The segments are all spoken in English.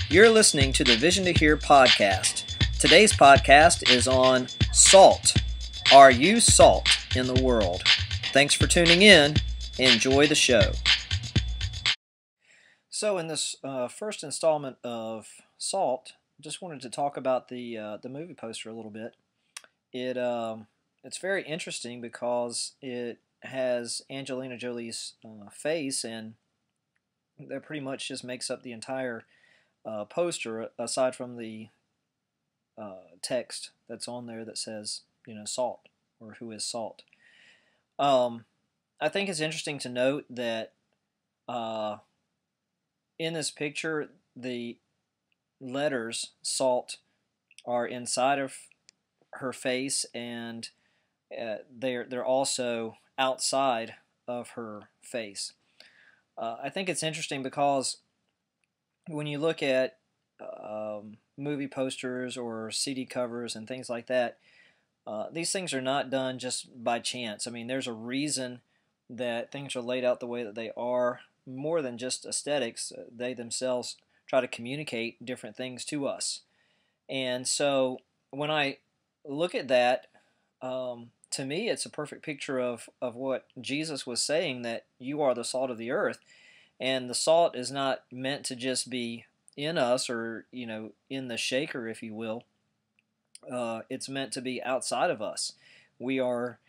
You're listening to the Vision to Hear podcast. Today's podcast is on salt. Are you salt in the world? Thanks for tuning in. Enjoy the show. So in this first installment of Salt, just wanted to talk about the movie poster a little bit. It's very interesting because it has Angelina Jolie's face, and that pretty much just makes up the entire poster, aside from the text that's on there that says, salt, or who is salt. I think it's interesting to note that in this picture, the letters salt are inside of her face, and they're also outside of her face. I think it's interesting because when you look at movie posters or CD covers and things like that, these things are not done just by chance. I mean, there's a reason that things are laid out the way that they are. More than just aesthetics, they themselves try to communicate different things to us. And so when I look at that, to me it's a perfect picture of what Jesus was saying, that you are the salt of the earth. And the salt is not meant to just be in us, or in the shaker, if you will. It's meant to be outside of us. We are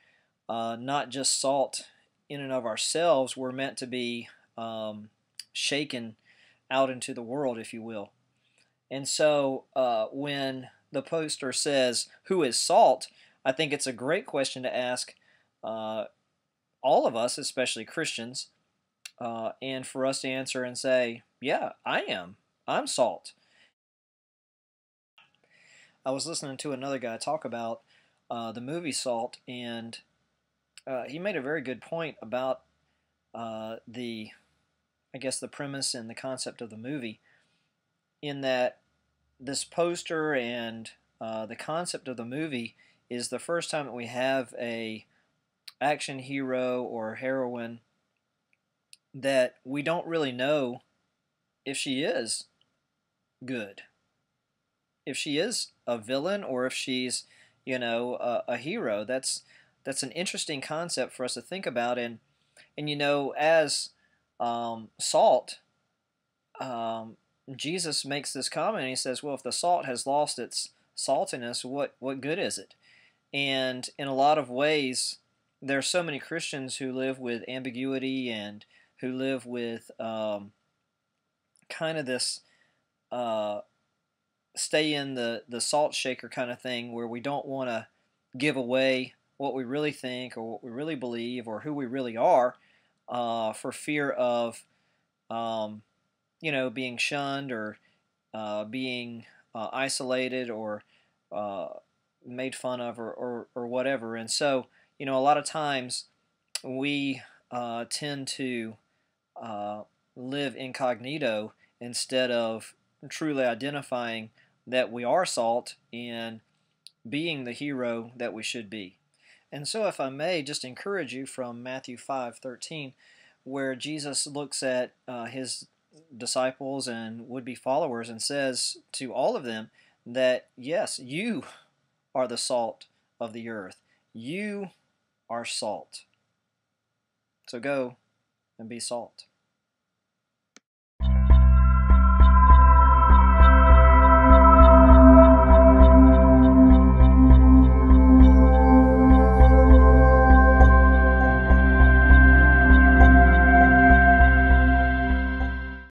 not just salt in and of ourselves. We're meant to be shaken out into the world, if you will. And so when the poster says, who is salt? I think it's a great question to ask all of us, especially Christians, and for us to answer and say, yeah, I am. I'm salt. I was listening to another guy talk about the movie Salt, and he made a very good point about the premise and the concept of the movie, in that this poster and the concept of the movie is the first time that we have a action hero or heroine that we don't really know if she is good, if she is a villain, or if she's a hero. That's an interesting concept for us to think about. And as salt, Jesus makes this comment, and he says, well, if the salt has lost its saltiness, what good is it? And in a lot of ways, there are so many Christians who live with ambiguity, and who live with kind of this stay in the salt shaker kind of thing, where we don't want to give away what we really think, or what we really believe, or who we really are, for fear of being shunned, or being isolated, or made fun of, or whatever. And so a lot of times we tend to live incognito, instead of truly identifying that we are salt and being the hero that we should be. And so, if I may just encourage you from Matthew 5:13, where Jesus looks at his disciples and would-be followers and says to all of them that, yes, you are the salt of the earth. You are salt. So go and be salt.